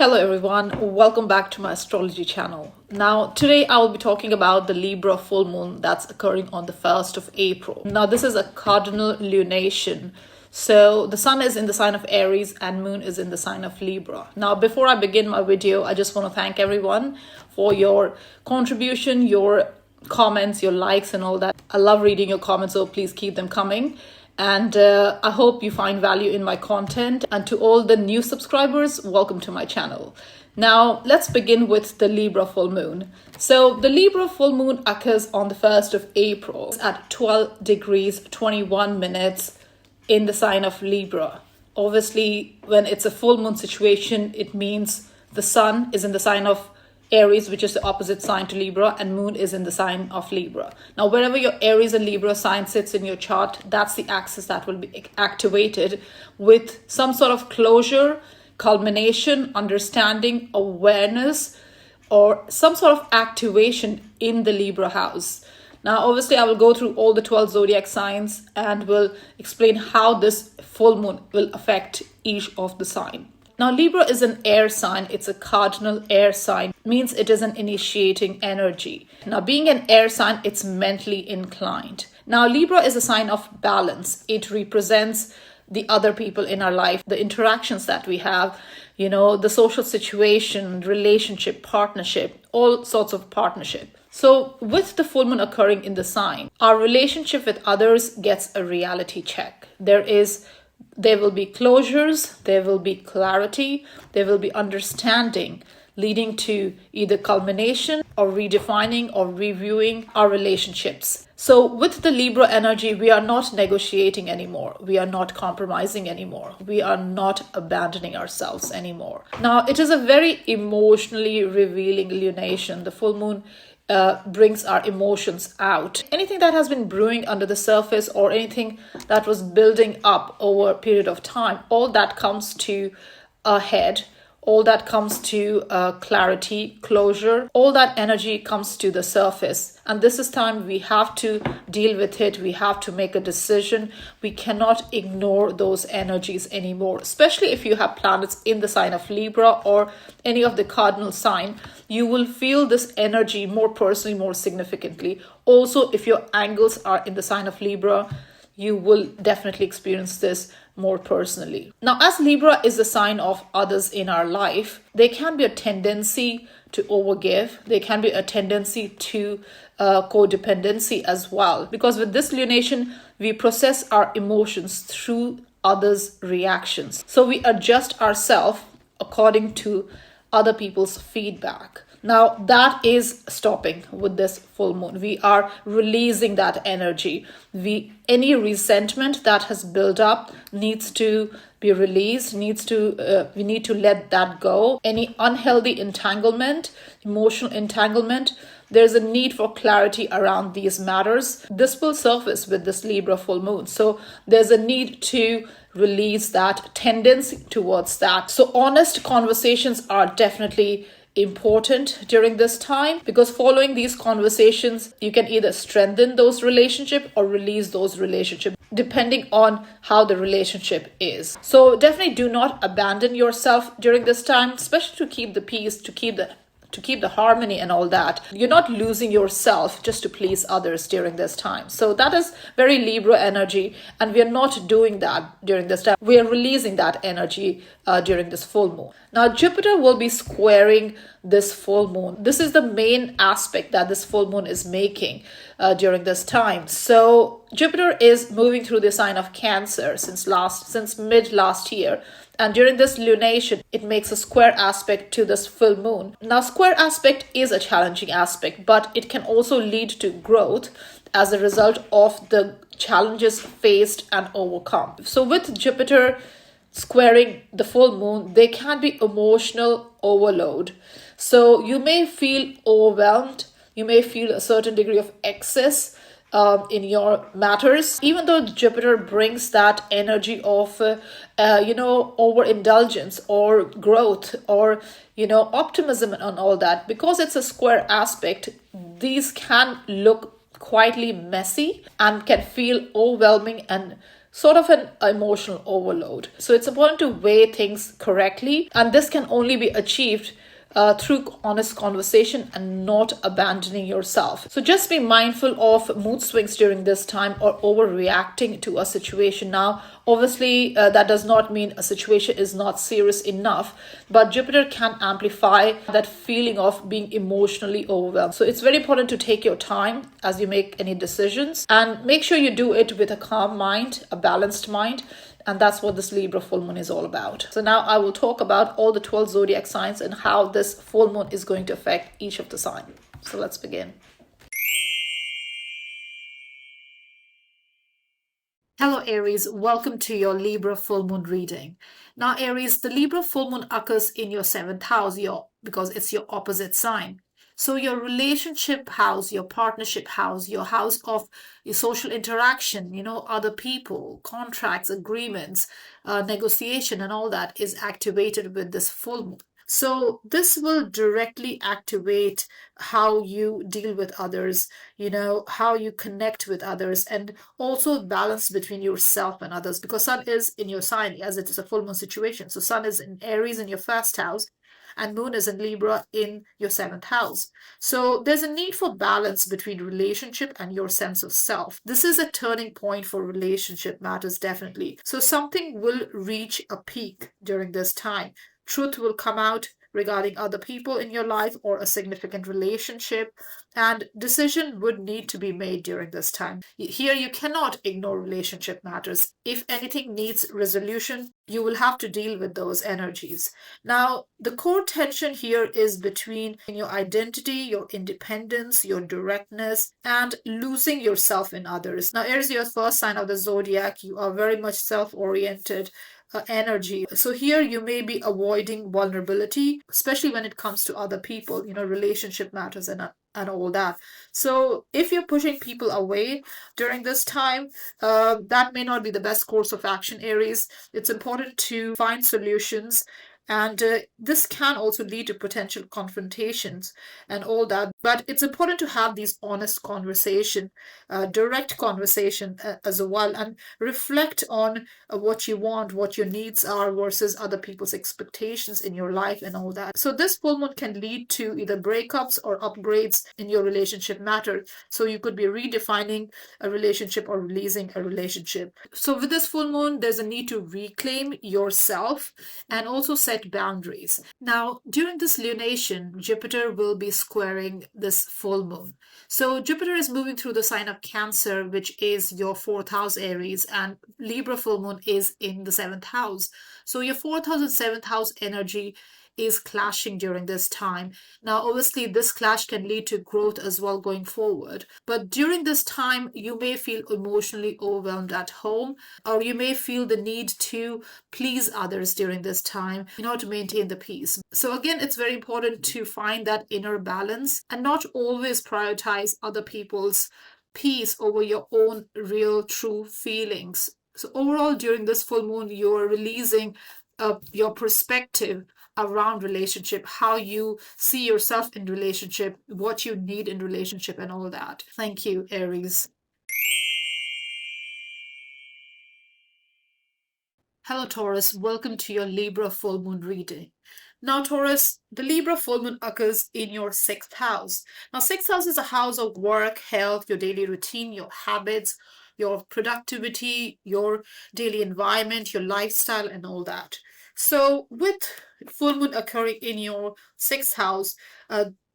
Hello everyone, welcome back to my astrology channel. Now today I will be talking about the Libra full moon that's occurring on the 1st of April. Now this is a cardinal lunation. So the sun is in the sign of Aries and moon is in the sign of Libra. Now before I begin my video, I just want to thank everyone for your contribution, your comments, your likes and all that. I love reading your comments, so please keep them coming. And I hope you find value in my content. And to all the new subscribers, welcome to my channel. Now, let's begin with the Libra full moon. So the Libra full moon occurs on the 1st of April at 12 degrees 21 minutes in the sign of Libra. Obviously, when it's a full moon situation, it means the sun is in the sign of Aries, which is the opposite sign to Libra, and moon is in the sign of Libra. Now, wherever your Aries and Libra sign sits in your chart, that's the axis that will be activated with some sort of closure, culmination, understanding, awareness, or some sort of activation in the Libra house. Now, obviously, I will go through all the 12 zodiac signs and will explain how this full moon will affect each of the sign. Now, Libra is an air sign. It's a cardinal air sign, means it is an initiating energy. Now, being an air sign, it's mentally inclined. Now, Libra is a sign of balance. It represents the other people in our life, the interactions that we have, the social situation, relationship, partnership, all sorts of partnership. So with the full moon occurring in the sign, our relationship with others gets a reality check. There will be closures, there will be clarity, there will be understanding, leading to either culmination or redefining or reviewing our relationships. So with the Libra energy, we are not negotiating anymore. We are not compromising anymore. We are not abandoning ourselves anymore. Now, it is a very emotionally revealing lunation. The full moon brings our emotions out. Anything that has been brewing under the surface or anything that was building up over a period of time, all that comes to a head, all that comes to clarity, closure, all that energy comes to the surface. And this is time we have to deal with it. We have to make a decision. We cannot ignore those energies anymore, especially if you have planets in the sign of Libra or any of the cardinal sign. You will feel this energy more personally, more significantly. Also, if your angles are in the sign of Libra, you will definitely experience this more personally. Now, as Libra is the sign of others in our life, there can be a tendency to overgive. There can be a tendency to codependency as well. Because with this lunation, we process our emotions through others' reactions. So we adjust ourselves according to other people's feedback. Now, that is stopping with this full moon. We are releasing that energy. Any resentment that has built up needs to be released, we need to let that go. Any unhealthy entanglement, emotional entanglement, there's a need for clarity around these matters. This will surface with this Libra full moon. So there's a need to release that tendency towards that. So honest conversations are definitely important during this time, because following these conversations, you can either strengthen those relationships or release those relationships, depending on how the relationship is. So definitely do not abandon yourself during this time, especially to keep the peace, to keep the harmony and all that. You're not losing yourself just to please others during this time. So that is very Libra energy, and we are not doing that during this time. We are releasing that energy during this full moon. Now, Jupiter will be squaring this full moon. This is the main aspect that this full moon is making during this time. So Jupiter is moving through the sign of Cancer since mid last year. And during this lunation, it makes a square aspect to this full moon. Now, square aspect is a challenging aspect, but it can also lead to growth as a result of the challenges faced and overcome. So with Jupiter squaring the full moon, there can be emotional overload. So you may feel overwhelmed. You may feel a certain degree of excess in your matters, even though Jupiter brings that energy of overindulgence or growth or optimism and all that. Because it's a square aspect, these can look quietly messy and can feel overwhelming and sort of an emotional overload. So it's important to weigh things correctly, and this can only be achieved through honest conversation and not abandoning yourself. So just be mindful of mood swings during this time or overreacting to a situation. Now, obviously, that does not mean a situation is not serious enough, but Jupiter can amplify that feeling of being emotionally overwhelmed. So it's very important to take your time as you make any decisions and make sure you do it with a calm mind, a balanced mind. And that's what this Libra full moon is all about. So now I will talk about all the 12 zodiac signs and how this full moon is going to affect each of the signs. So let's begin. Hello Aries, welcome to your Libra full moon reading. Now Aries, the Libra full moon occurs in your 7th house because it's your opposite sign. So your relationship house, your partnership house, your house of your social interaction, other people, contracts, agreements, negotiation and all that is activated with this full moon. So this will directly activate how you deal with others, how you connect with others, and also balance between yourself and others, because Sun is in your sign as it is a full moon situation. So Sun is in Aries in your 1st house and Moon is in Libra in your 7th house. So there's a need for balance between relationship and your sense of self. This is a turning point for relationship matters, definitely. So something will reach a peak during this time. Truth will come out regarding other people in your life or a significant relationship, and decision would need to be made during this time. Here you cannot ignore relationship matters. If anything needs resolution, you will have to deal with those energies. Now, the core tension here is between your identity, your independence, your directness, and losing yourself in others. Now, Aries, your 1st sign of the zodiac, you are very much self-oriented energy. So here you may be avoiding vulnerability, especially when it comes to other people, relationship matters and all that. So if you're pushing people away during this time, that may not be the best course of action, Aries. It's important to find solutions. And this can also lead to potential confrontations and all that. But it's important to have these honest conversation, direct conversation as well, and reflect on what you want, what your needs are versus other people's expectations in your life and all that. So this full moon can lead to either breakups or upgrades in your relationship matter. So you could be redefining a relationship or releasing a relationship. So with this full moon, there's a need to reclaim yourself and also set boundaries. Now, during this lunation, Jupiter will be squaring this full moon. So Jupiter is moving through the sign of Cancer, which is your 4th house, Aries, and Libra full moon is in the 7th house. So your 4th house and 7th house energy is clashing during this time. Now, obviously, this clash can lead to growth as well going forward. But during this time, you may feel emotionally overwhelmed at home, or you may feel the need to please others during this time in order to maintain the peace. So again, it's very important to find that inner balance and not always prioritize other people's peace over your own real, true feelings. So overall, during this full moon, you're releasing your perspective around relationship, how you see yourself in relationship, what you need in relationship and all that. Thank you, Aries. Hello, Taurus. Welcome to your Libra full moon reading. Now, Taurus, the Libra full moon occurs in your 6th house. Now, 6th house is a house of work, health, your daily routine, your habits, your productivity, your daily environment, your lifestyle, and all that. So with full moon occurring in your 6th house,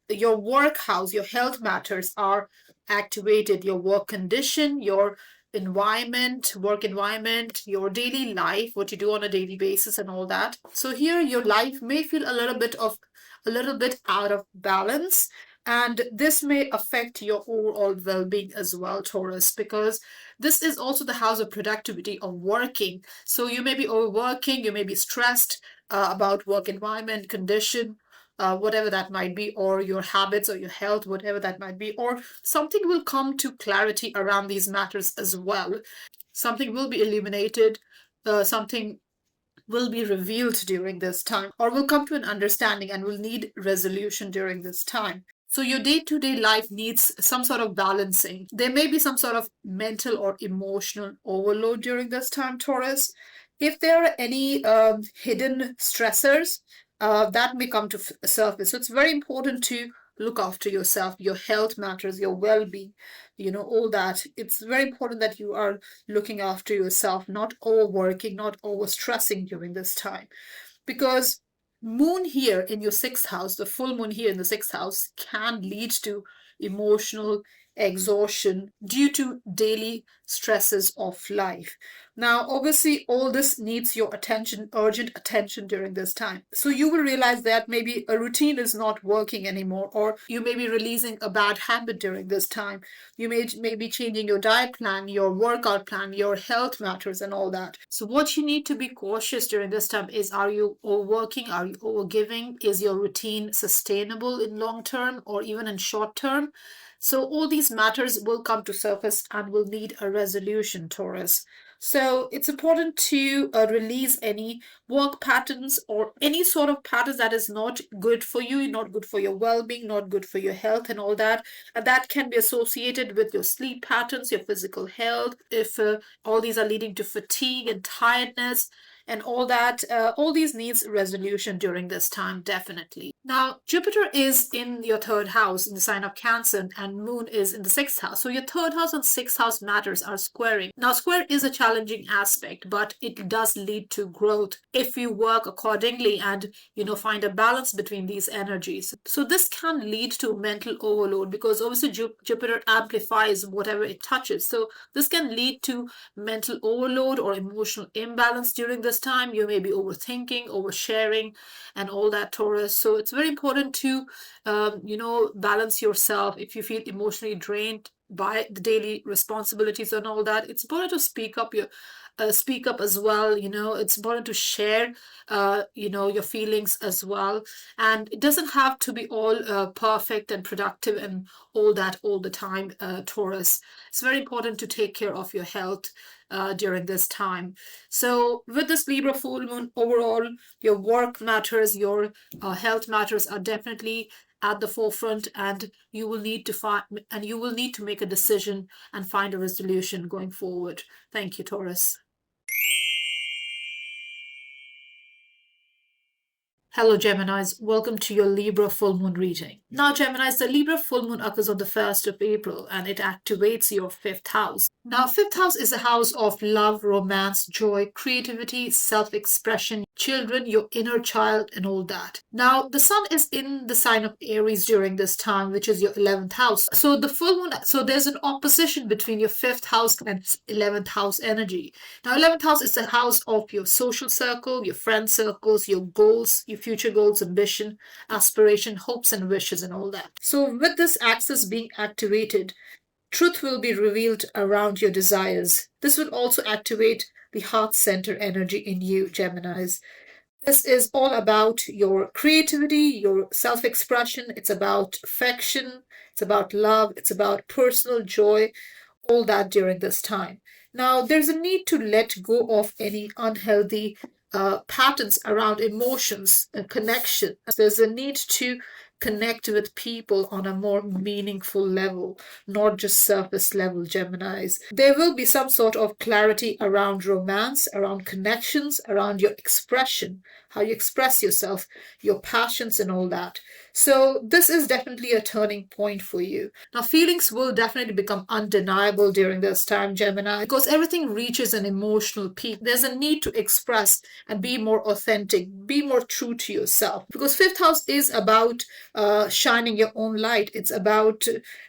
your work house, your health matters are activated, your work condition, your environment, work environment, your daily life, what you do on a daily basis and all that. So here your life may feel a little bit out of balance. And this may affect your overall well-being as well, Taurus, because this is also the house of productivity, of working. So you may be overworking, you may be stressed about work environment, condition, whatever that might be, or your habits or your health, whatever that might be, or something will come to clarity around these matters as well. Something will be illuminated, something will be revealed during this time, or will come to an understanding and will need resolution during this time. So your day-to-day life needs some sort of balancing. There may be some sort of mental or emotional overload during this time, Taurus. If there are any hidden stressors, that may come to surface. So it's very important to look after yourself. Your health matters, your well-being, all that. It's very important that you are looking after yourself, not overworking, not overstressing during this time, because moon here in your sixth house, the full moon here in the sixth house, can lead to emotional exhaustion due to daily stresses of life. Now, obviously, all this needs your attention, urgent attention during this time. So you will realize that maybe a routine is not working anymore, or you may be releasing a bad habit during this time. You may be changing your diet plan, your workout plan, your health matters, and all that. So what you need to be cautious during this time is, are you overworking? Are you overgiving? Is your routine sustainable in long term or even in short term? So all these matters will come to surface and will need a resolution, Taurus. So it's important to release any work patterns or any sort of patterns that is not good for you, not good for your well-being, not good for your health and all that. And that can be associated with your sleep patterns, your physical health. If all these are leading to fatigue and tiredness, and all that, all these needs resolution during this time, definitely. Now, Jupiter is in your third house in the sign of Cancer, and Moon is in the sixth house. So your third house and sixth house matters are squaring. Now, square is a challenging aspect, but it does lead to growth if you work accordingly and find a balance between these energies. So this can lead to mental overload, because obviously Jupiter amplifies whatever it touches. So this can lead to mental overload or emotional imbalance during this time. You may be overthinking, oversharing, and all that, Taurus. So it's very important to, balance yourself. If you feel emotionally drained by the daily responsibilities and all that, it's important to speak up as well. It's important to share your feelings as well, and it doesn't have to be all perfect and productive and all that all the time, Taurus. It's very important to take care of your health during this time. So with this Libra full moon, overall your work matters, your health matters are definitely at the forefront, and you will need to make a decision and find a resolution going forward. Thank you, Taurus. Hello, Geminis. Welcome to your Libra full moon reading. Now, Geminis, the Libra full moon occurs on the 1st of April and it activates your fifth house. Now, fifth house is a house of love, romance, joy, creativity, self-expression, children, your inner child, and all that. Now, the sun is in the sign of Aries during this time, which is your 11th house. So the full moon, so there's an opposition between your fifth house and 11th house energy. Now, 11th house is the house of your social circle, your friend circles, your goals, your future goals, ambition, aspiration, hopes, and wishes, and all that. So with this axis being activated, truth will be revealed around your desires. This will also activate the heart center energy in you, Geminis. This is all about your creativity, your self-expression. It's about affection, it's about love, it's about personal joy, all that during this time. Now, there's a need to let go of any unhealthy patterns around emotions and connection. There's a need to connect with people on a more meaningful level, not just surface level, Geminis. There will be some sort of clarity around romance, around connections, around your expression, how you express yourself, your passions, and all that. So this is definitely a turning point for you. Now, feelings will definitely become undeniable during this time, Gemini, because everything reaches an emotional peak. There's a need to express and be more authentic, be more true to yourself, because fifth house is about shining your own light. It's about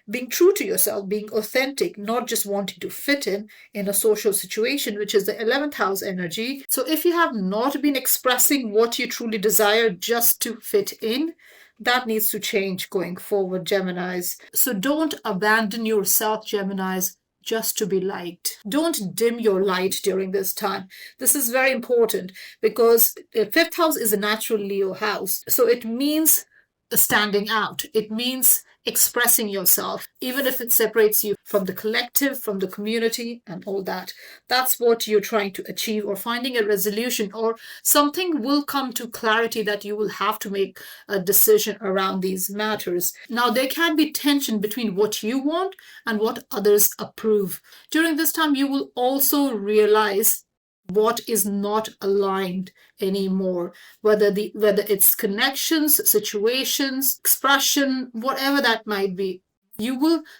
being true to yourself, being authentic, not just wanting to fit in a social situation, which is the 11th house energy. So if you have not been expressing what you truly desire just to fit in, that needs to change going forward, Geminis. So don't abandon yourself, Geminis, just to be liked. Don't dim your light during this time. This is very important because the fifth house is a natural Leo house. So it means standing out. It means expressing yourself, even if it separates you from the collective, from the community, and all that. That's what you're trying to achieve, or finding a resolution, or something will come to clarity that you will have to make a decision around these matters. Now, there can be tension between what you want and what others approve. During this time, you will also realize what is not aligned anymore, whether it's connections, situations, expression, whatever that might be.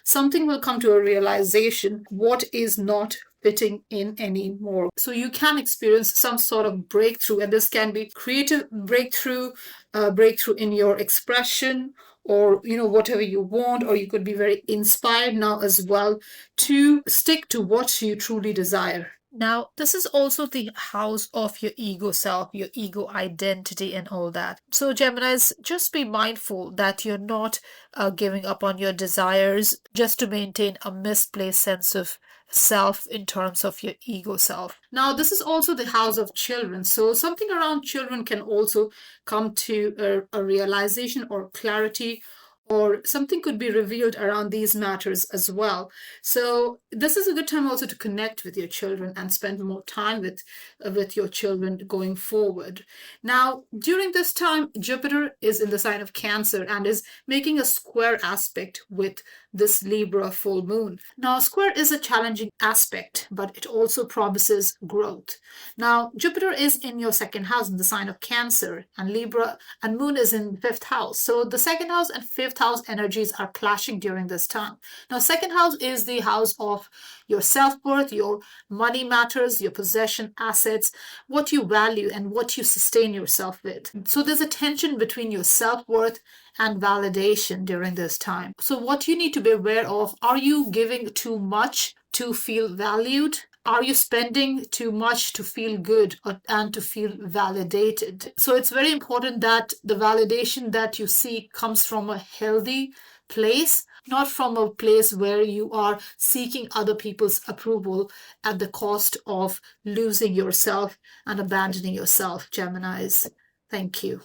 Something will come to a realization what is not fitting in anymore. So you can experience some sort of breakthrough, and this can be creative breakthrough, breakthrough in your expression, or whatever you want, or you could be very inspired now as well to stick to what you truly desire. Now, this is also the house of your ego self, your ego identity, and all that. So, Geminis, just be mindful that you're not giving up on your desires just to maintain a misplaced sense of self in terms of your ego self. Now, this is also the house of children. So, something around children can also come to a realization or clarity, or something could be revealed around these matters as well. So this is a good time also to connect with your children and spend more time with your children going forward. Now, during this time, Jupiter is in the sign of Cancer and is making a square aspect with this Libra full moon. Now, square is a challenging aspect, but it also promises growth. Now, Jupiter is in your second house in the sign of Cancer, and Libra and moon is in fifth house. So the second house and fifth house energies are clashing during this time. Now, second house is the house of your self-worth, your money matters, your possession, assets, what you value and what you sustain yourself with. So there's a tension between your self-worth and validation during this time. So what you need to be aware of, are you giving too much to feel valued? Are you spending too much to feel good and to feel validated? So it's very important that the validation that you seek comes from a healthy place, not from a place where you are seeking other people's approval at the cost of losing yourself and abandoning yourself, Geminis. Thank you.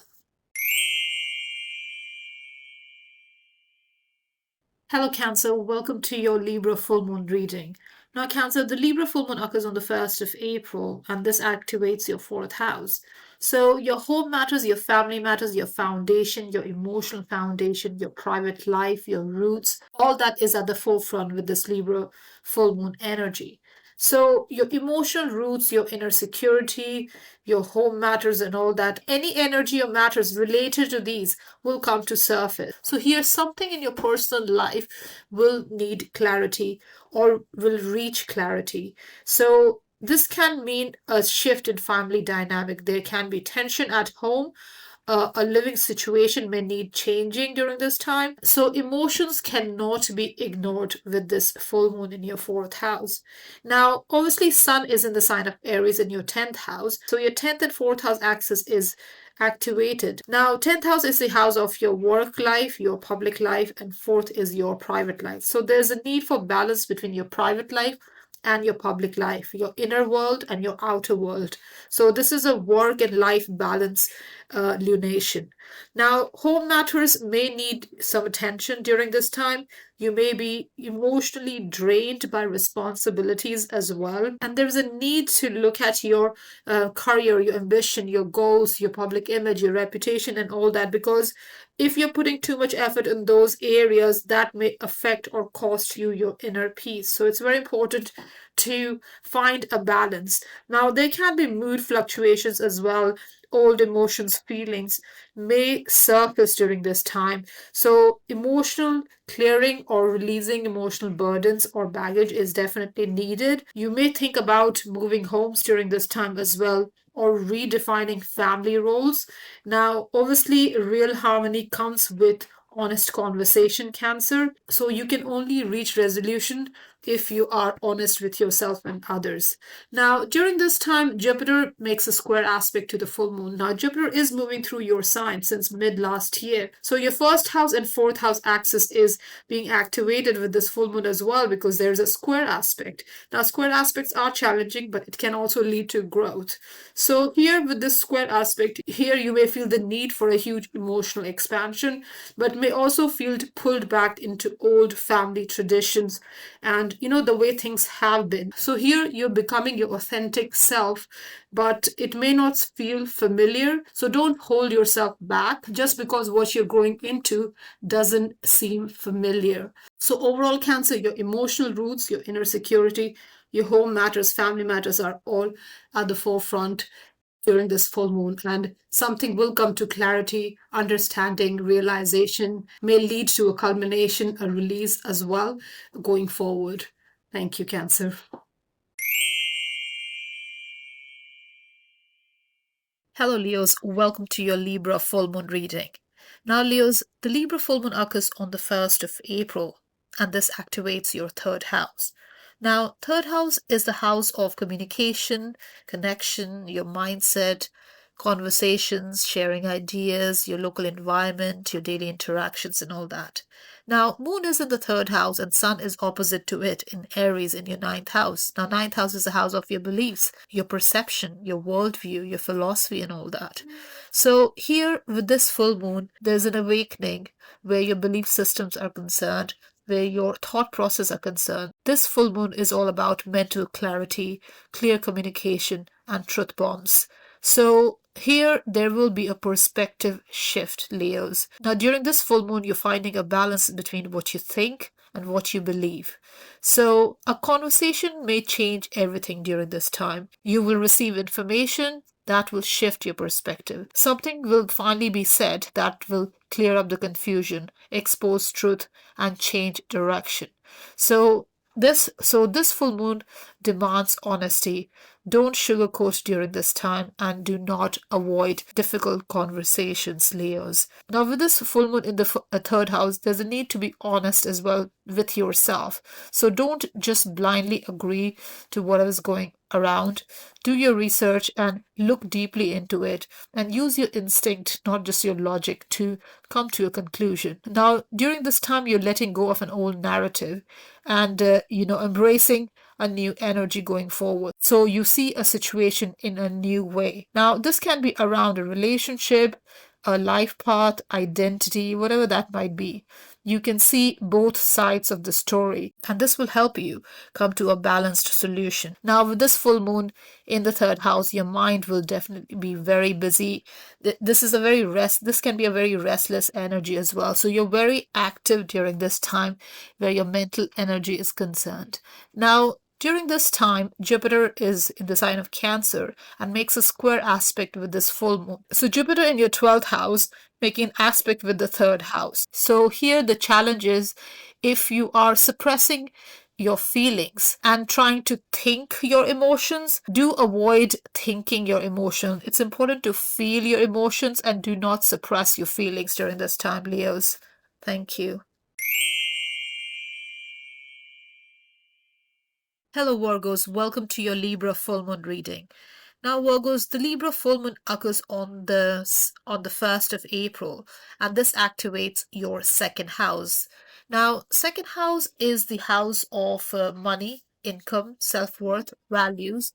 Hello, Cancer. Welcome to your Libra full moon reading. Now, Cancer, the Libra full moon occurs on the 1st of April, and this activates your fourth house. So your home matters, your family matters, your foundation, your emotional foundation, your private life, your roots, all that is at the forefront with this Libra full moon energy. So your emotional roots, your inner security, your home matters and all that, any energy or matters related to these will come to surface. So here something in your personal life will need clarity or will reach clarity. So this can mean a shift in family dynamic. There can be tension at home. A living situation may need changing during this time. So emotions cannot be ignored with this full moon in your fourth house. Now, obviously, Sun is in the sign of Aries in your 10th house. So your 10th and 4th house axis is activated. Now, 10th house is the house of your work life, your public life, and 4th is your private life. So there's a need for balance between your private life and your public life, your inner world and your outer world. So this is a work and life balance lunation. Now, home matters may need some attention during this time. You may be emotionally drained by responsibilities as well. And there's a need to look at your career, your ambition, your goals, your public image, your reputation, and all that, because if you're putting too much effort in those areas, that may affect or cost you your inner peace. So it's very important to find a balance. Now, there can be mood fluctuations as well. Old emotions, feelings may surface during this time. So emotional clearing or releasing emotional burdens or baggage is definitely needed. You may think about moving homes during this time as well, or redefining family roles. Now, obviously, real harmony comes with honest conversation, Cancer. So you can only reach resolution if you are honest with yourself and others. Now, during this time, Jupiter makes a square aspect to the full moon. Now, Jupiter is moving through your sign since mid last year. So, your first house and fourth house axis is being activated with this full moon as well, because there's a square aspect. Now, square aspects are challenging, but it can also lead to growth. So, here with this square aspect, here you may feel the need for a huge emotional expansion, but may also feel pulled back into old family traditions and the way things have been. So here you're becoming your authentic self, but it may not feel familiar. So don't hold yourself back just because what you're growing into doesn't seem familiar. So overall, Cancer, your emotional roots, your inner security, your home matters, family matters are all at the forefront during this full moon, and something will come to clarity, understanding, realization, may lead to a culmination, a release as well going forward. Thank you, Cancer. Hello, Leos. Welcome to your Libra full moon reading. Now, Leos, the Libra full moon occurs on the 1st of April, and this activates your third house. Now, third house is the house of communication, connection, your mindset, conversations, sharing ideas, your local environment, your daily interactions, and all that. Now, Moon is in the third house and Sun is opposite to it in Aries in your ninth house. Now, ninth house is the house of your beliefs, your perception, your worldview, your philosophy, and all that. So, here with this full moon, there's an awakening where your belief systems are concerned, where your thought process are concerned. This full moon is all about mental clarity, clear communication, and truth bombs. So here there will be a perspective shift, Leos. Now during this full moon, you're finding a balance between what you think and what you believe. So a conversation may change everything during this time. You will receive information that will shift your perspective. Something will finally be said that will clear up the confusion, expose truth, and change direction. So this full moon demands honesty. Don't sugarcoat during this time and do not avoid difficult conversations, Leos. Now, with this full moon in the third house, there's a need to be honest as well with yourself. So don't just blindly agree to whatever is going around. Do your research and look deeply into it and use your instinct, not just your logic, to come to a conclusion. Now, during this time, you're letting go of an old narrative and, embracing a new energy going forward. So you see a situation in a new way. Now, this can be around a relationship, a life path, identity, whatever that might be. You can see both sides of the story, and this will help you come to a balanced solution. Now, with this full moon in the third house, your mind will definitely be very busy. This can be a very restless energy as well. So you're very active during this time where your mental energy is concerned. Now, during this time, Jupiter is in the sign of Cancer and makes a square aspect with this full moon. So Jupiter in your 12th house making an aspect with the third house. So here the challenge is, if you are suppressing your feelings and trying to think your emotions, do avoid thinking your emotions. It's important to feel your emotions and do not suppress your feelings during this time, Leos. Thank you. Hello, Virgos. Welcome to your Libra full moon reading. Now, Virgos, the Libra full moon occurs on the 1st of April, and this activates your second house. Now, second house is the house of money, income, self-worth, values.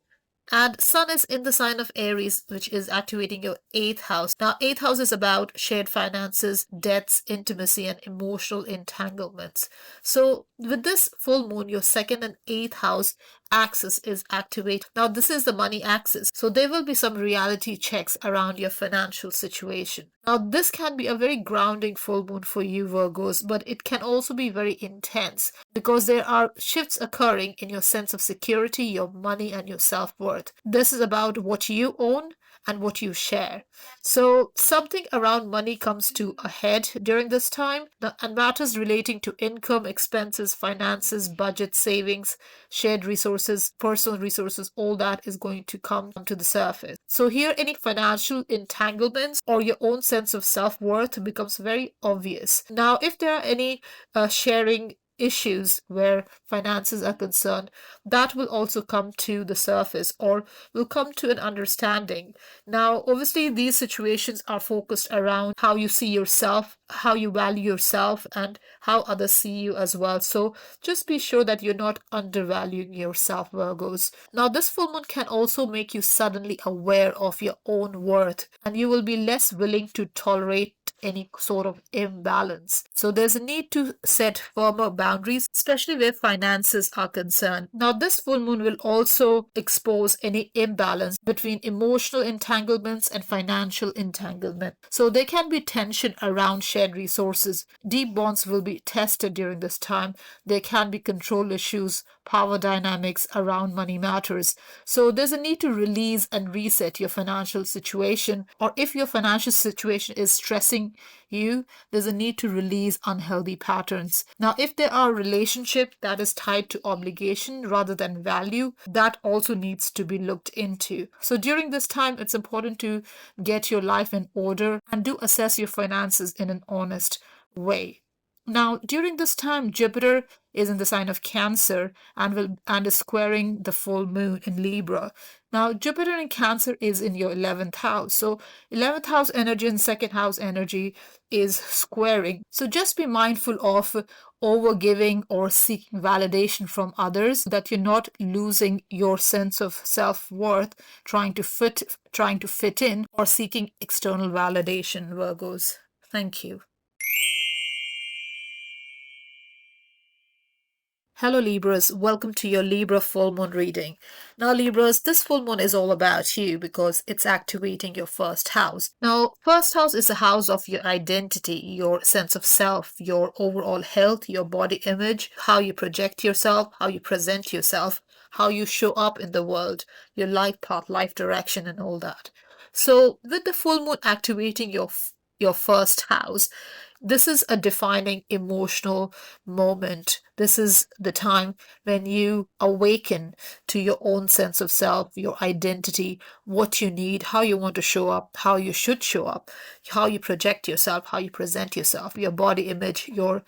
And Sun is in the sign of Aries, which is activating your 8th house. Now, 8th house is about shared finances, debts, intimacy, and emotional entanglements. So, with this full moon, your 2nd and 8th house axis is activated. Now, this is the money axis. So, there will be some reality checks around your financial situation. Now, this can be a very grounding full moon for you, Virgos, but it can also be very intense because there are shifts occurring in your sense of security, your money, and your self-worth. This is about what you own and what you share. So something around money comes to a head during this time, and matters relating to income, expenses, finances, budget, savings, shared resources, personal resources, all that is going to come to the surface. So here any financial entanglements or your own sense of self-worth becomes very obvious. Now, if there are any sharing issues where finances are concerned, that will also come to the surface or will come to an understanding. Now, obviously, these situations are focused around how you see yourself, how you value yourself, and how others see you as well. So just be sure that you're not undervaluing yourself, Virgos. Now, this full moon can also make you suddenly aware of your own worth, and you will be less willing to tolerate any sort of imbalance. So there's a need to set firmer boundaries, especially where finances are concerned. Now, this full moon will also expose any imbalance between emotional entanglements and financial entanglement. So there can be tension around shared resources. Deep bonds will be tested during this time. There can be control issues, power dynamics around money matters. So there's a need to release and reset your financial situation, or if your financial situation is stressing you, there's a need to release unhealthy patterns. Now, if there are relationship that is tied to obligation rather than value, that also needs to be looked into. So during this time, it's important to get your life in order and do assess your finances in an honest way. Now, during this time, Jupiter is in the sign of Cancer and is squaring the full moon in Libra. Now, Jupiter in Cancer is in your 11th house. So, 11th house energy and second house energy is squaring. So, just be mindful of overgiving or seeking validation from others, that you're not losing your sense of self-worth trying to fit in or seeking external validation, Virgos. Thank you. Hello Libras, welcome to your Libra full moon reading. Now Libras, this full moon is all about you because it's activating your first house. Now, first house is a house of your identity, your sense of self, your overall health, your body image, how you project yourself, how you present yourself, how you show up in the world, your life path, life direction and all that. So with the full moon activating your first house, this is a defining emotional moment. This is the time when you awaken to your own sense of self, your identity, what you need, how you want to show up, how you should show up, how you project yourself, how you present yourself, your body image, your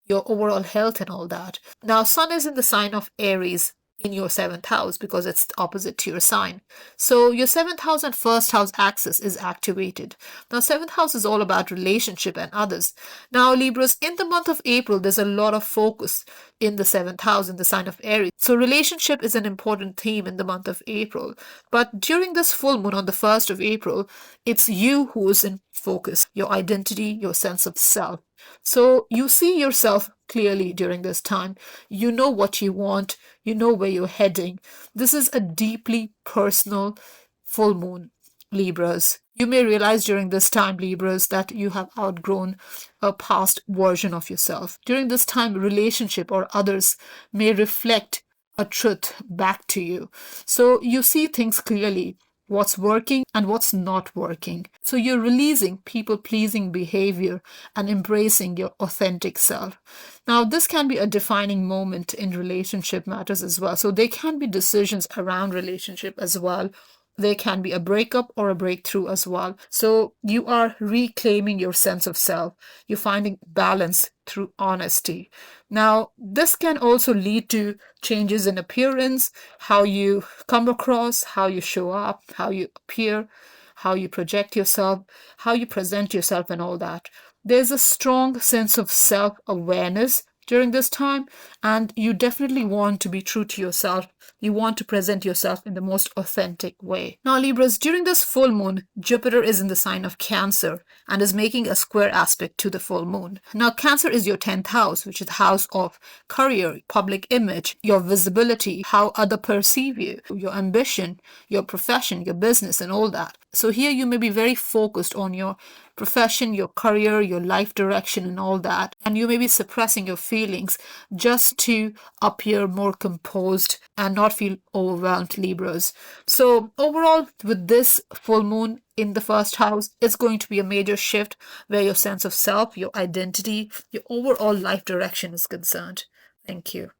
overall health and all that. Now, Sun is in the sign of Aries in your seventh house because it's opposite to your sign. So your seventh house and first house axis is activated. Now, seventh house is all about relationship and others. Now, Libras, in the month of April, there's a lot of focus in the seventh house in the sign of Aries. So relationship is an important theme in the month of April. But during this full moon on the 1st of April, it's you who is in focus, your identity, your sense of self. So you see yourself clearly during this time. You know what you want. You know where you're heading. This is a deeply personal full moon, Libras. You may realize during this time, Libras, that you have outgrown a past version of yourself. During this time, relationship or others may reflect a truth back to you. So you see things clearly, what's working and what's not working. So you're releasing people-pleasing behavior and embracing your authentic self. Now, this can be a defining moment in relationship matters as well. So there can be decisions around relationship as well. There can be a breakup or a breakthrough as well. So you are reclaiming your sense of self. You're finding balance through honesty. Now, this can also lead to changes in appearance, how you come across, how you show up, how you appear, how you project yourself, how you present yourself, and all that. There's a strong sense of self-awareness during this time, and you definitely want to be true to yourself. You want to present yourself in the most authentic way. Now, Libras, during this full moon, Jupiter is in the sign of Cancer and is making a square aspect to the full moon. Now, Cancer is your 10th house, which is the house of career, public image, your visibility, how others perceive you, your ambition, your profession, your business, and all that. So here you may be very focused on your profession, your career, your life direction, and all that. And you may be suppressing your feelings just to appear more composed and not feel overwhelmed, Libras. So overall, with this full moon in the first house, it's going to be a major shift where your sense of self, your identity, your overall life direction is concerned. Thank you.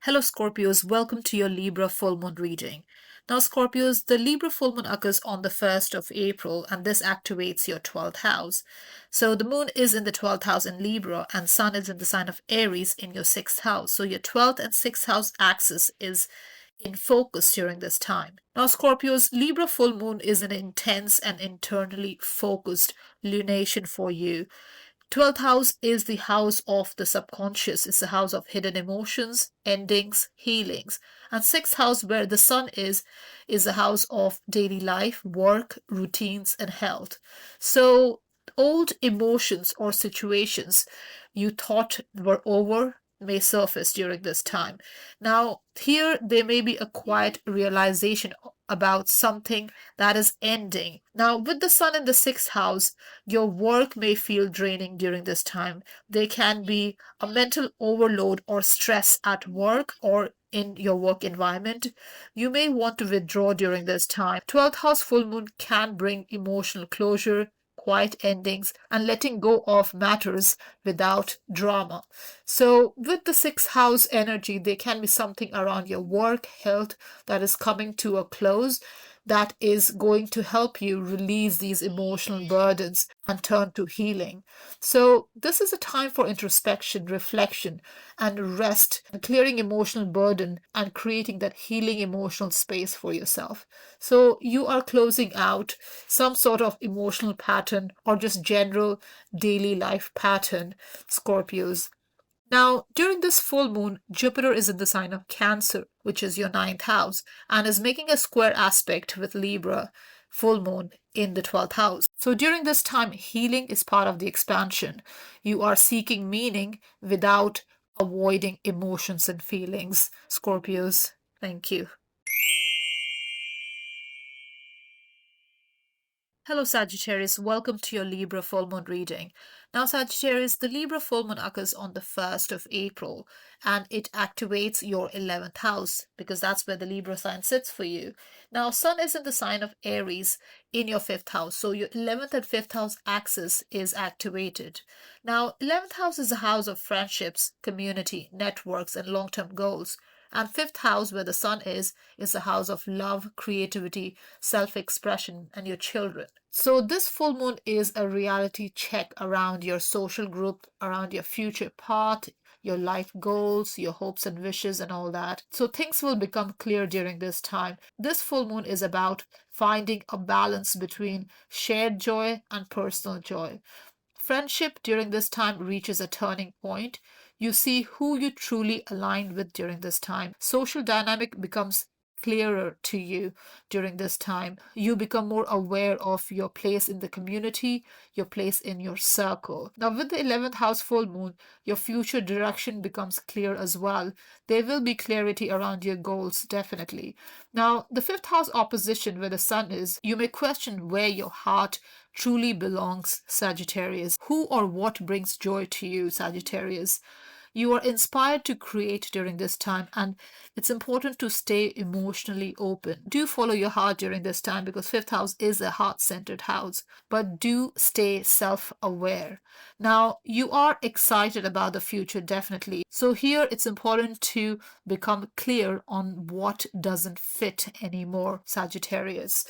Hello, Scorpios. Welcome to your Libra full moon reading. Now, Scorpios, the Libra full moon occurs on the 1st of April, and this activates your 12th house. So, the moon is in the 12th house in Libra, and sun is in the sign of Aries in your 6th house. So, your 12th and 6th house axis is in focus during this time. Now, Scorpios, Libra full moon is an intense and internally focused lunation for you. 12th house is the house of the subconscious. It's the house of hidden emotions, endings, healings. And 6th house, where the sun is the house of daily life, work, routines, and health. So old emotions or situations you thought were over may surface during this time. Now, here there may be a quiet realization about something that is ending. Now, with the sun in the 6th house, your work may feel draining during this time. There can be a mental overload or stress at work or in your work environment. You may want to withdraw during this time. 12th house full moon can bring emotional closure, quiet endings, and letting go of matters without drama. So, with the 6th house energy, there can be something around your work, health that is coming to a close that is going to help you release these emotional burdens and turn to healing. So, this is a time for introspection, reflection, and rest, and clearing emotional burden and creating that healing emotional space for yourself. So, you are closing out some sort of emotional pattern or just general daily life pattern, Scorpios. Now, during this full moon, Jupiter is in the sign of Cancer, which is your 9th house, and is making a square aspect with Libra full moon in the 12th house. So during this time, healing is part of the expansion. You are seeking meaning without avoiding emotions and feelings, Scorpios. Thank you. Hello, Sagittarius. Welcome to your Libra full moon reading. Now, Sagittarius, the Libra full moon occurs on the 1st of April and it activates your 11th house because that's where the Libra sign sits for you. Now, Sun is in the sign of Aries in your 5th house. So, your 11th and 5th house axis is activated. Now, 11th house is a house of friendships, community, networks, and long term goals. And 5th house, where the sun is the house of love, creativity, self-expression, and your children. So this full moon is a reality check around your social group, around your future path, your life goals, your hopes and wishes, and all that. So things will become clear during this time. This full moon is about finding a balance between shared joy and personal joy. Friendship during this time reaches a turning point. You see who you truly align with during this time. Social dynamic becomes clearer to you during this time. You become more aware of your place in the community, your place in your circle. Now, with the 11th house full moon, your future direction becomes clear as well. There will be clarity around your goals, definitely. Now, the 5th house opposition, where the sun is, you may question where your heart truly belongs, Sagittarius. Who or what brings joy to you, Sagittarius? You are inspired to create during this time, and it's important to stay emotionally open. Do follow your heart during this time because 5th house is a heart centered house, but do stay self aware. Now, you are excited about the future, definitely. So, here it's important to become clear on what doesn't fit anymore, Sagittarius.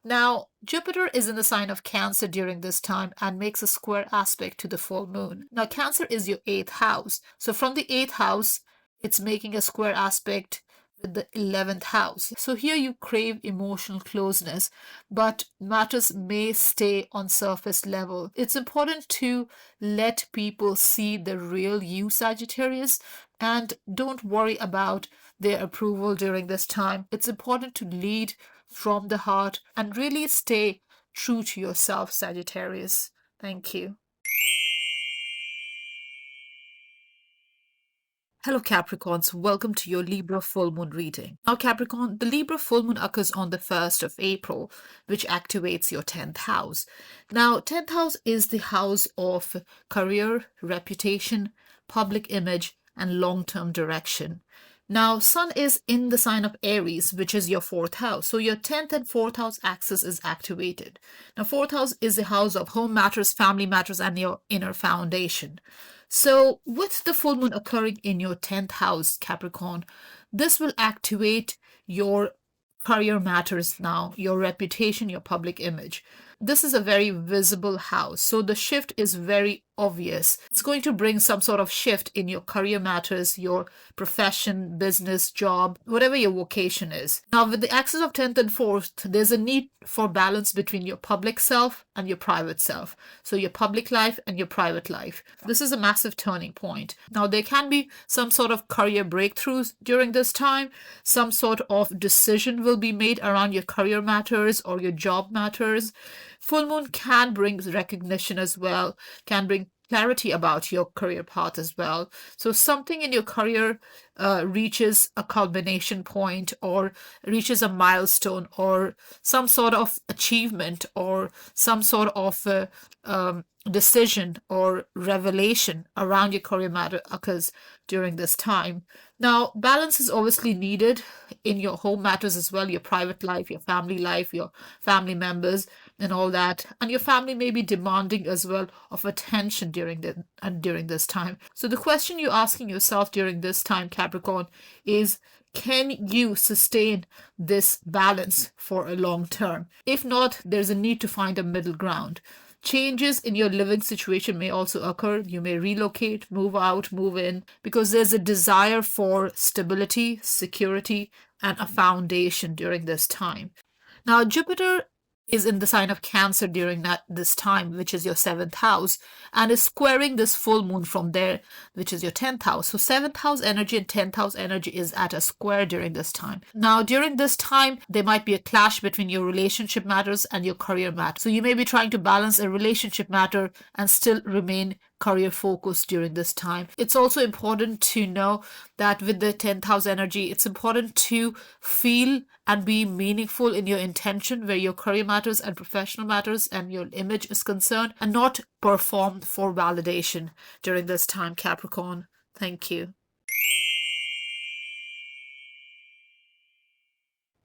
Now, Jupiter is in the sign of Cancer during this time and makes a square aspect to the full moon. Now, Cancer is your 8th house. So, from the 8th house, it's making a square aspect with the 11th house. So, here you crave emotional closeness, but matters may stay on surface level. It's important to let people see the real you, Sagittarius, and don't worry about their approval during this time. It's important to lead from the heart and really stay true to yourself, Sagittarius. Thank you. Hello, Capricorns. Welcome to your Libra full moon reading. Now, Capricorn, the Libra full moon occurs on the 1st of April, which activates your 10th house. Now, 10th house is the house of career, reputation, public image, and long term direction. Now, Sun is in the sign of Aries, which is your 4th house. So, your 10th and 4th house axis is activated. Now, 4th house is the house of home matters, family matters, and your inner foundation. So, with the full moon occurring in your 10th house, Capricorn, this will activate your career matters now, your reputation, your public image. This is a very visible house, so the shift is very obvious. It's going to bring some sort of shift in your career matters, your profession, business, job, whatever your vocation is. Now, with the axis of 10th and 4th, there's a need for balance between your public self and your private self. So, your public life and your private life. This is a massive turning point. Now, there can be some sort of career breakthroughs during this time. Some sort of decision will be made around your career matters or your job matters. Full moon can bring recognition as well, can bring clarity about your career path as well. So something in your career reaches a culmination point or reaches a milestone or some sort of achievement or some sort of decision or revelation around your career matter occurs during this time. Now, balance is obviously needed in your home matters as well, your private life, your family members, and all that. And your family may be demanding as well of attention during this time. So the question you're asking yourself during this time, Capricorn, is can you sustain this balance for a long term? If not, there's a need to find a middle ground. Changes in your living situation may also occur. You may relocate, move out, move in, because there's a desire for stability, security, and a foundation during this time. Now, Jupiter is in the sign of Cancer during this time, which is your 7th house, and is squaring this full moon from there, which is your 10th house. So 7th house energy and 10th house energy is at a square during this time. Now, during this time, there might be a clash between your relationship matters and your career matters. So you may be trying to balance a relationship matter and still remain career focused during this time. It's also important to know that with the 10th house energy, it's important to feel and be meaningful in your intention where your career matters and professional matters and your image is concerned, and not perform for validation during this time, Capricorn. Thank you.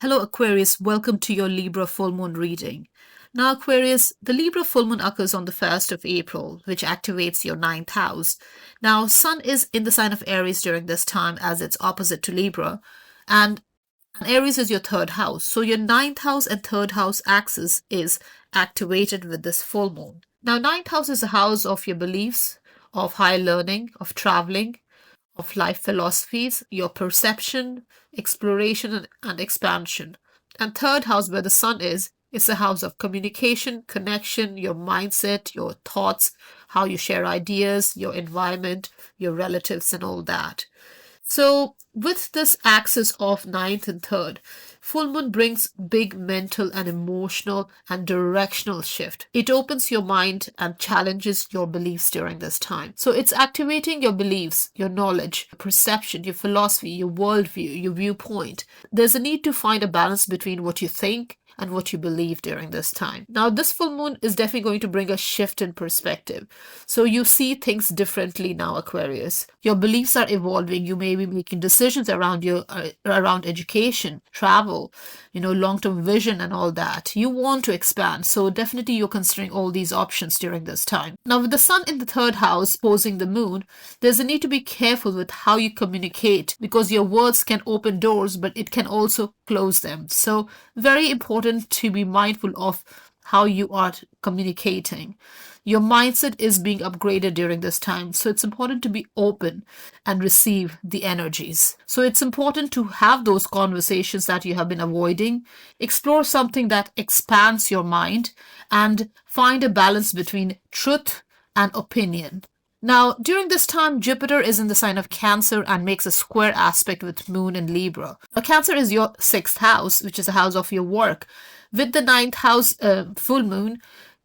Hello, Aquarius. Welcome to your Libra full moon reading. Now, Aquarius, the Libra full moon occurs on the 1st of April, which activates your 9th house. Now, Sun is in the sign of Aries during this time as it's opposite to Libra, and Aries is your 3rd house. So your 9th house and 3rd house axis is activated with this full moon. Now, 9th house is a house of your beliefs, of high learning, of traveling, of life philosophies, your perception, exploration, and expansion. And 3rd house, where the Sun is, it's a house of communication, connection, your mindset, your thoughts, how you share ideas, your environment, your relatives, and all that. So with this axis of 9th and 3rd, full moon brings big mental and emotional and directional shift. It opens your mind and challenges your beliefs during this time. So it's activating your beliefs, your knowledge, your perception, your philosophy, your worldview, your viewpoint. There's a need to find a balance between what you think and what you believe during this time. Now, this full moon is definitely going to bring a shift in perspective. So you see things differently now, Aquarius. Your beliefs are evolving. You may be making decisions around around education, travel, long-term vision and all that. You want to expand. So definitely you're considering all these options during this time. Now, with the Sun in the 3rd house opposing the moon, there's a need to be careful with how you communicate because your words can open doors, but it can also close them. So very important to be mindful of how you are communicating. Your mindset is being upgraded during this time. So it's important to be open and receive the energies. So it's important to have those conversations that you have been avoiding, explore something that expands your mind, and find a balance between truth and opinion. Now, during this time, Jupiter is in the sign of Cancer and makes a square aspect with Moon in Libra. Now, Cancer is your 6th house, which is a house of your work. With the 9th house full moon,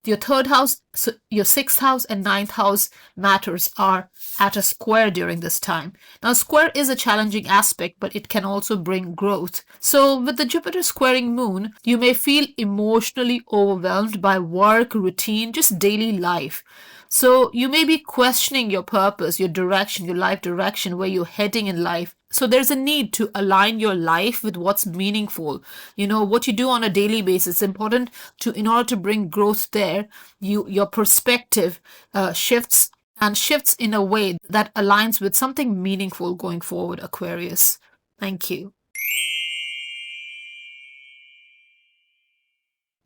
your 3rd house, so your 6th house and 9th house matters are at a square during this time. Now, square is a challenging aspect, but it can also bring growth. So with the Jupiter squaring Moon, you may feel emotionally overwhelmed by work, routine, just daily life. So you may be questioning your purpose, your direction, your life direction, where you're heading in life. So there's a need to align your life with what's meaningful. What you do on a daily basis. It's important in order to bring growth there, your perspective shifts and shifts in a way that aligns with something meaningful going forward, Aquarius. Thank you.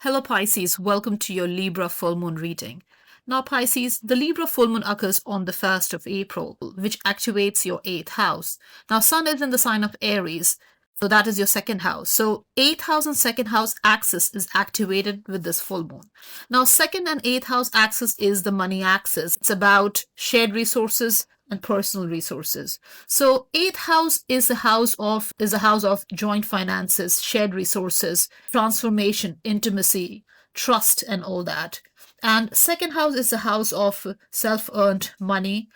Hello Pisces, welcome to your Libra full moon reading. Now Pisces, the Libra full moon occurs on the 1st of April, which activates your 8th house. Now Sun is in the sign of Aries, so that is your 2nd house. So 8th house and 2nd house axis is activated with this full moon. Now 2nd and 8th house axis is the money axis. It's about shared resources and personal resources. So 8th house is a house of joint finances, shared resources, transformation, intimacy, trust, and all that. And 2nd house is a house of self-earned money,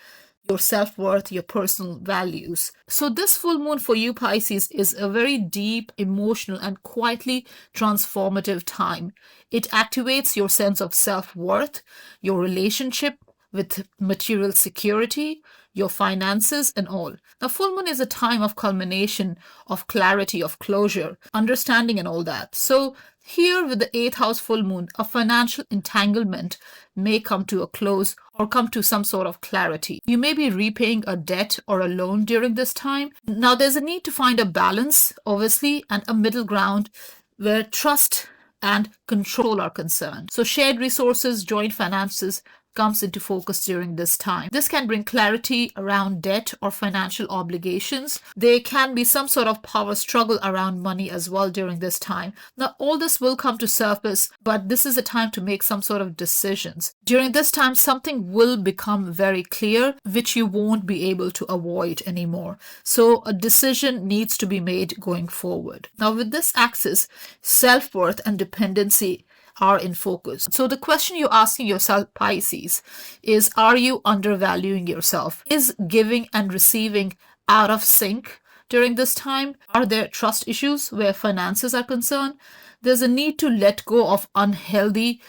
your self-worth, your personal values. So this full moon for you, Pisces, is a very deep, emotional, and quietly transformative time. It activates your sense of self-worth, your relationship with material security, your finances, and all. Now, full moon is a time of culmination, of clarity, of closure, understanding, and all that. So here with the 8th house full moon, a financial entanglement may come to a close or come to some sort of clarity. You may be repaying a debt or a loan during this time. Now, there's a need to find a balance, obviously, and a middle ground where trust and control are concerned. So shared resources, joint finances comes into focus during this time. This can bring clarity around debt or financial obligations. There can be some sort of power struggle around money as well during this time. Now, all this will come to surface, but this is a time to make some sort of decisions. During this time, something will become very clear, which you won't be able to avoid anymore. So a decision needs to be made going forward. Now, with this axis, self-worth and dependency are in focus. So the question you're asking yourself, Pisces, is, are you undervaluing yourself? Is giving and receiving out of sync during this time? Are there trust issues where finances are concerned? There's a need to let go of unhealthy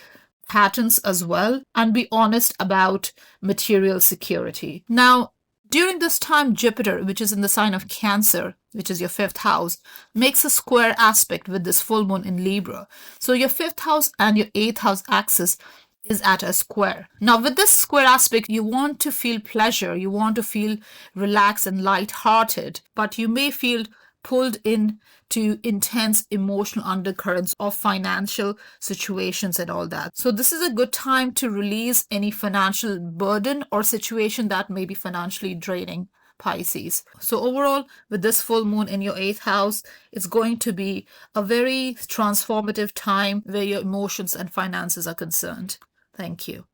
patterns as well and be honest about material security. Now, during this time, Jupiter, which is in the sign of Cancer, which is your 5th house, makes a square aspect with this full moon in Libra. So your 5th house and your 8th house axis is at a square. Now, with this square aspect, you want to feel pleasure, you want to feel relaxed and light-hearted, but you may feel pulled in to intense emotional undercurrents of financial situations and all that. So this is a good time to release any financial burden or situation that may be financially draining, Pisces. So overall, with this full moon in your 8th house, it's going to be a very transformative time where your emotions and finances are concerned. Thank you.